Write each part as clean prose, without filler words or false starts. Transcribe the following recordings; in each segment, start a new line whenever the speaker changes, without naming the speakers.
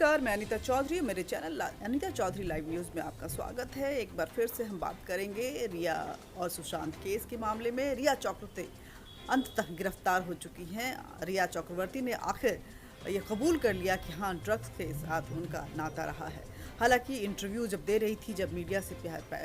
नमस्कार, मैं अनीता चौधरी। मेरे channel Anita Chaudhary live news में आपका स्वागत है। एक बार फिर से हम बात करेंगे रिया और सुशांत केस के मामले में। रिया चक्रवर्ती अंततः गिरफ्तार हो चुकी हैं। रिया चक्रवर्ती ने आखिर ये कबूल कर लिया कि हाँ, ड्रग्स के साथ उनका नाता रहा है। हालांकि इंटरव्यू जब दे रही थी, जब मीडिया से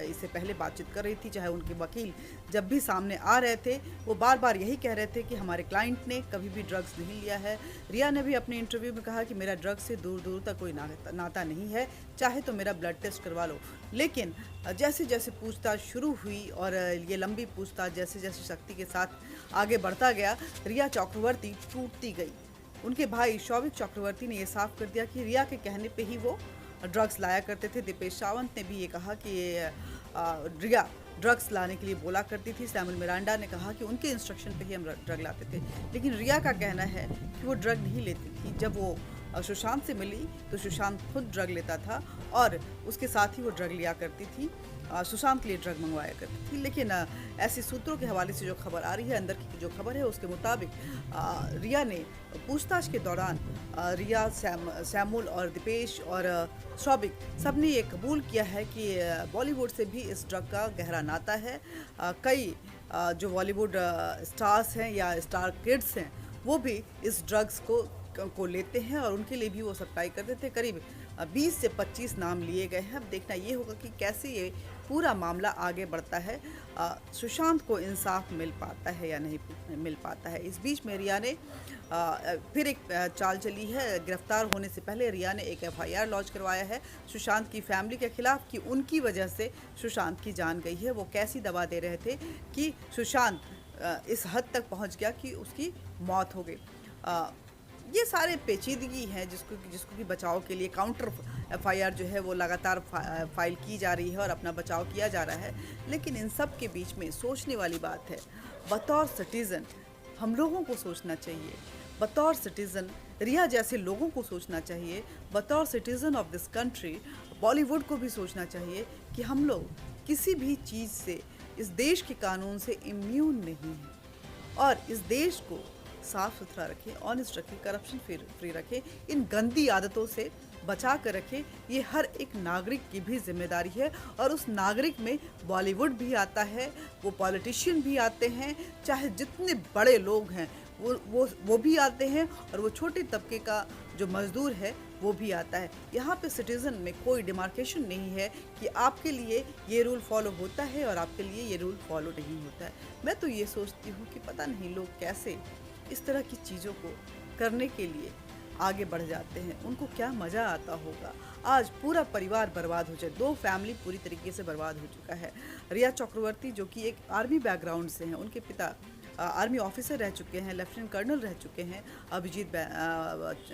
इससे पहले बातचीत कर रही थी, चाहे उनके वकील जब भी सामने आ रहे थे, वो बार बार यही कह रहे थे कि हमारे क्लाइंट ने कभी भी ड्रग्स नहीं लिया है। रिया ने भी अपने इंटरव्यू में कहा कि मेरा ड्रग्स से दूर दूर तक कोई नाता नहीं है, चाहे तो मेरा ब्लड टेस्ट करवा लो। लेकिन जैसे जैसे पूछताछ शुरू हुई और ये लंबी पूछताछ जैसे जैसे शक्ति के साथ आगे बढ़ता गया, रिया चक्रवर्ती टूटती गई। उनके भाई शौविक चक्रवर्ती ने यह साफ कर दिया कि रिया के कहने पे ही वो ड्रग्स लाया करते थे। दीपेश सावंत ने भी ये कहा कि रिया ड्रग्स लाने के लिए बोला करती थी। सैमुअल मिरांडा ने कहा कि उनके इंस्ट्रक्शन पे ही हम ड्रग लाते थे। लेकिन रिया का कहना है कि वो ड्रग नहीं लेती थी। जब वो सुशांत से मिली तो सुशांत खुद ड्रग लेता था और उसके साथ ही वो ड्रग लिया करती थी, सुशांत के लिए ड्रग मंगवाया करती थी। लेकिन ऐसे सूत्रों के हवाले से जो खबर आ रही है, अंदर की जो खबर है, उसके मुताबिक रिया ने पूछताछ के दौरान रिया, सैमुअल और दीपेश और शौविक सब ने ये कबूल किया है कि बॉलीवुड से भी इस ड्रग का गहरा नाता है। कई जो बॉलीवुड स्टार्स हैं या स्टार किड्स हैं, वो भी इस ड्रग्स को लेते हैं और उनके लिए भी वो सप्लाई करते थे। करीब 20 से 25 नाम लिए गए हैं। अब देखना ये होगा कि कैसे ये पूरा मामला आगे बढ़ता है, सुशांत को इंसाफ मिल पाता है या नहीं मिल पाता है। इस बीच में रिया ने फिर एक चाल चली है। गिरफ्तार होने से पहले रिया ने एक FIR लॉन्च करवाया है सुशांत की फैमिली के खिलाफ कि उनकी वजह से सुशांत की जान गई है। वो कैसी दवा दे रहे थे कि सुशांत इस हद तक पहुंच गया कि उसकी मौत हो गई। ये सारे पेचीदगी हैं जिसको कि बचाव के लिए काउंटर FIR जो है वो लगातार फाइल की जा रही है और अपना बचाव किया जा रहा है। लेकिन इन सब के बीच में सोचने वाली बात है, बतौर सिटीज़न हम लोगों को सोचना चाहिए। बतौर सिटीज़न रिया जैसे लोगों को सोचना चाहिए। बतौर citizen of this country Bollywood को भी सोचना चाहिए कि हम लोग किसी भी चीज़ से, इस देश के कानून से इम्यून नहीं हैं और इस देश को साफ सुथरा रखें, ऑनेस्ट रखें, करप्शन फ्री रखें, इन गंदी आदतों से बचा कर रखें। ये हर एक नागरिक की भी जिम्मेदारी है और उस नागरिक में बॉलीवुड भी आता है, वो पॉलिटिशियन भी आते हैं, चाहे जितने बड़े लोग हैं वो भी आते हैं और वो छोटे तबके का जो मजदूर है वो भी आता है। यहाँ पे सिटीज़न में कोई डिमार्केशन नहीं है कि आपके लिए ये रूल फॉलो होता है और आपके लिए ये रूल फॉलो नहीं होता है। मैं तो ये सोचती हूँ कि पता नहीं लोग कैसे इस तरह की चीज़ों को करने के लिए आगे बढ़ जाते हैं, उनको क्या मज़ा आता होगा। आज पूरा परिवार बर्बाद हो जाए, 2 फैमिली पूरी तरीके से बर्बाद हो चुका है। रिया चक्रवर्ती जो कि एक आर्मी बैकग्राउंड से हैं, उनके पिता आर्मी ऑफिसर रह चुके हैं, लेफ्टिनेंट कर्नल रह चुके हैं अभिजीत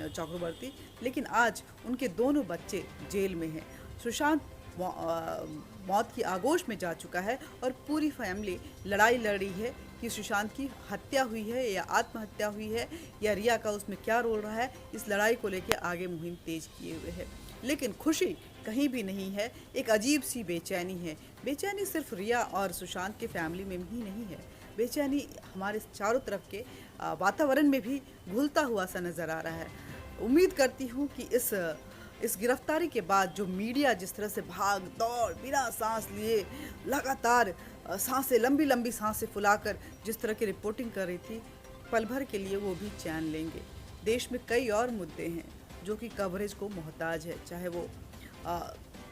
चक्रवर्ती, लेकिन आज उनके दोनों बच्चे जेल में हैं। सुशांत मौत की आगोश में जा चुका है और पूरी फैमिली लड़ाई लड़ रही है कि सुशांत की हत्या हुई है या आत्महत्या हुई है या रिया का उसमें क्या रोल रहा है। इस लड़ाई को लेकर आगे मुहिम तेज किए हुए है, लेकिन खुशी कहीं भी नहीं है। एक अजीब सी बेचैनी है। बेचैनी सिर्फ रिया और सुशांत के फैमिली में ही नहीं है, बेचैनी हमारे चारों तरफ के वातावरण में भी घुलता हुआ सा नज़र आ रहा है। उम्मीद करती हूँ कि इस गिरफ्तारी के बाद जो मीडिया जिस तरह से भाग दौड़ बिना सांस लिए लगातार सांसें, लंबी लंबी सांसें फुलाकर जिस तरह की रिपोर्टिंग कर रही थी, पल भर के लिए वो भी चैन लेंगे। देश में कई और मुद्दे हैं जो कि कवरेज को मोहताज है, चाहे वो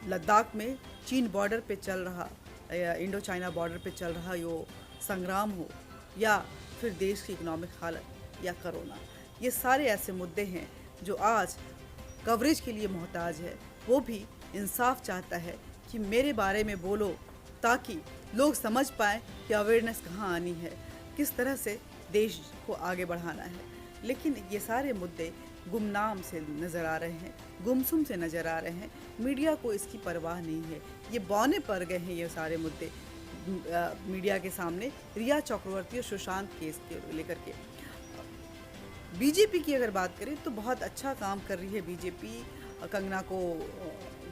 लद्दाख में चीन बॉर्डर पे चल रहा या इंडो चाइना बॉर्डर पे चल रहा यो संग्राम हो, या फिर देश की इकोनॉमिक हालत या कोरोना। ये सारे ऐसे मुद्दे हैं जो आज कवरेज के लिए मोहताज है। वो भी इंसाफ चाहता है कि मेरे बारे में बोलो, ताकि लोग समझ पाएँ कि अवेयरनेस कहाँ आनी है, किस तरह से देश को आगे बढ़ाना है। लेकिन ये सारे मुद्दे गुमनाम से नज़र आ रहे हैं, गुमसुम से नज़र आ रहे हैं। मीडिया को इसकी परवाह नहीं है, ये बौने पड़ गए हैं ये सारे मुद्दे मीडिया के सामने रिया चक्रवर्ती और सुशांत केस के लेकर के। बीजेपी की अगर बात करें तो बहुत अच्छा काम कर रही है बीजेपी। कंगना को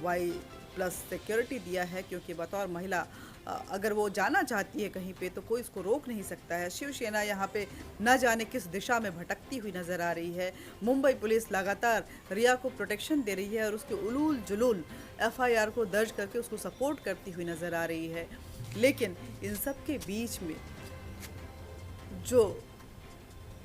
Y+ सिक्योरिटी दिया है, क्योंकि बतौर महिला अगर वो जाना चाहती है कहीं पे तो कोई उसको रोक नहीं सकता है। शिवसेना यहाँ पे न जाने किस दिशा में भटकती हुई नज़र आ रही है। मुंबई पुलिस लगातार रिया को प्रोटेक्शन दे रही है और उसके उलूल जुलूल एफआईआर को दर्ज करके उसको सपोर्ट करती हुई नज़र आ रही है। लेकिन इन सब के बीच में जो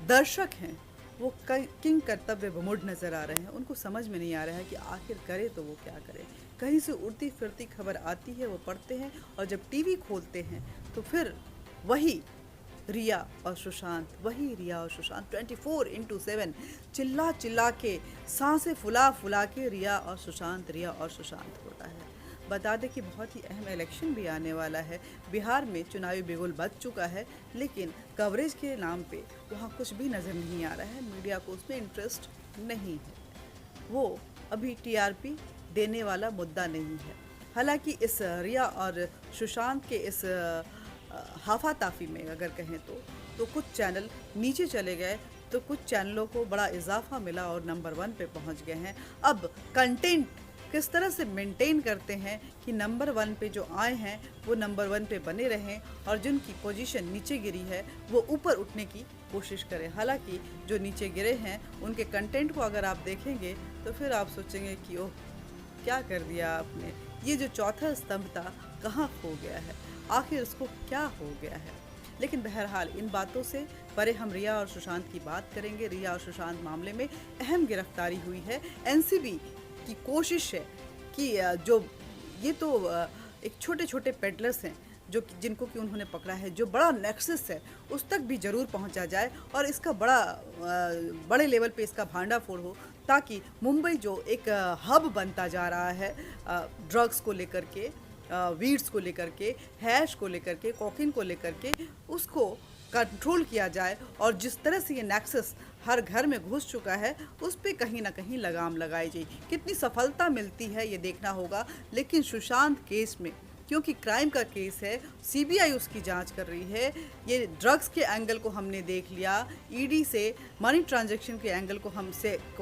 दर्शक हैं वो किंग कर्तव्य विमूढ़ नज़र आ रहे हैं। उनको समझ में नहीं आ रहा है कि आखिर करे तो वो क्या करे। कहीं से उड़ती फिरती खबर आती है, वो पढ़ते हैं और जब टीवी खोलते हैं तो फिर वही रिया और सुशांत 24/7 चिल्ला चिल्ला के, सांसें फुला फुला के रिया और सुशांत होता है। बता दें कि बहुत ही अहम इलेक्शन भी आने वाला है। बिहार में चुनावी बिगुल बज चुका है, लेकिन कवरेज के नाम पे वहाँ कुछ भी नज़र नहीं आ रहा है। मीडिया को उसमें इंटरेस्ट नहीं है, वो अभी टीआरपी देने वाला मुद्दा नहीं है। हालांकि इस रिया और सुशांत के इस हाफाताफी में अगर कहें तो कुछ चैनल नीचे चले गए, तो कुछ चैनलों को बड़ा इजाफा मिला और नंबर 1 पे पहुंच गए हैं। अब कंटेंट किस तरह से मेंटेन करते हैं कि नंबर 1 पे जो आए हैं वो नंबर 1 पे बने रहें और जिनकी पोजीशन नीचे गिरी है वो ऊपर उठने की कोशिश करें। हालांकि जो नीचे गिरे हैं उनके कंटेंट को अगर आप देखेंगे तो फिर आप सोचेंगे कि ओह क्या कर दिया आपने, ये जो चौथा स्तंभ था कहाँ खो गया है, आखिर उसको क्या हो गया है। लेकिन बहरहाल इन बातों से परे हम रिया और सुशांत की बात करेंगे। रिया और सुशांत मामले में अहम गिरफ्तारी हुई है। एनसीबी की कोशिश है कि जो ये तो एक छोटे छोटे पेडलर्स हैं जो जिनको कि उन्होंने पकड़ा है, जो बड़ा नेक्सस है उस तक भी ज़रूर पहुंचा जाए और इसका बड़े लेवल पे इसका भांडाफोड़ हो, ताकि मुंबई जो एक हब बनता जा रहा है ड्रग्स को लेकर के, वीड्स को लेकर के, हैश को लेकर के, कोकीन को लेकर के, उसको कंट्रोल किया जाए। और जिस तरह से ये नेक्सस हर घर में घुस चुका है उस पे कहीं ना कहीं लगाम लगाई जाए। कितनी सफलता मिलती है ये देखना होगा। लेकिन सुशांत केस में क्योंकि क्राइम का केस है, सीबीआई उसकी जांच कर रही है, ये ड्रग्स के एंगल को हमने देख लिया, ईडी से मनी ट्रांजैक्शन के एंगल को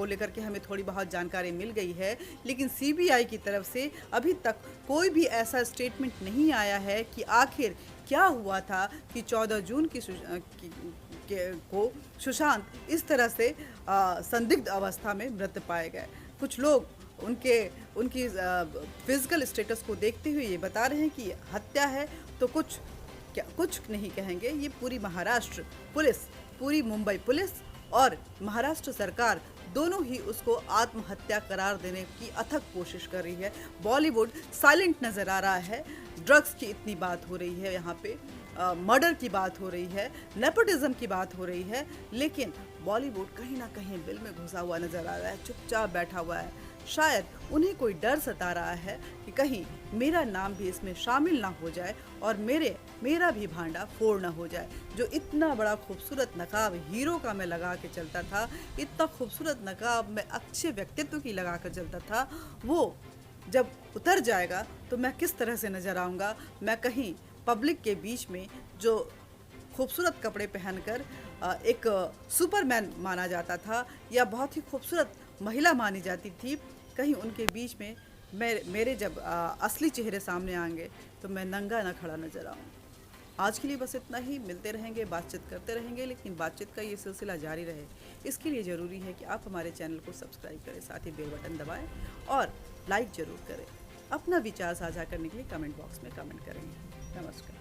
लेकर के हमें थोड़ी बहुत जानकारी मिल गई है। लेकिन सीबीआई की तरफ से अभी तक कोई भी ऐसा स्टेटमेंट नहीं आया है कि आखिर क्या हुआ था कि 14 जून को सुशांत इस तरह से संदिग्ध अवस्था में मृत पाए गए। कुछ लोग उनकी फिजिकल स्टेटस को देखते हुए ये बता रहे हैं कि हत्या है, तो कुछ नहीं कहेंगे। ये पूरी महाराष्ट्र पुलिस, पूरी मुंबई पुलिस और महाराष्ट्र सरकार दोनों ही उसको आत्महत्या करार देने की अथक कोशिश कर रही है। बॉलीवुड साइलेंट नज़र आ रहा है। ड्रग्स की इतनी बात हो रही है, यहाँ पे मर्डर की बात हो रही है, नेपोटिज्म की बात हो रही है, लेकिन बॉलीवुड कहीं ना कहीं बिल में घुसा हुआ नज़र आ रहा है, चुपचाप बैठा हुआ है। शायद उन्हें कोई डर सता रहा है कि कहीं मेरा नाम भी इसमें शामिल ना हो जाए और मेरा भी भांडा फोड़ ना हो जाए। जो इतना बड़ा खूबसूरत नकाब हीरो का मैं लगा के चलता था, इतना खूबसूरत नकाब मैं अच्छे व्यक्तित्व की लगा कर चलता था, वो जब उतर जाएगा तो मैं किस तरह से नज़र आऊँगा। मैं कहीं पब्लिक के बीच में जो खूबसूरत कपड़े पहनकर एक सुपरमैन माना जाता था या बहुत ही खूबसूरत महिला मानी जाती थी, कहीं उनके बीच में मेरे जब असली चेहरे सामने आएंगे तो मैं नंगा ना खड़ा नजर आऊँ। आज के लिए बस इतना ही। मिलते रहेंगे, बातचीत करते रहेंगे, लेकिन बातचीत का ये सिलसिला जारी रहे इसके लिए ज़रूरी है कि आप हमारे चैनल को सब्सक्राइब करें, साथ ही बेल बटन दबाएं और लाइक ज़रूर करें। अपना विचार साझा करने के लिए कमेंट बॉक्स में कमेंट करेंगे। नमस्कार।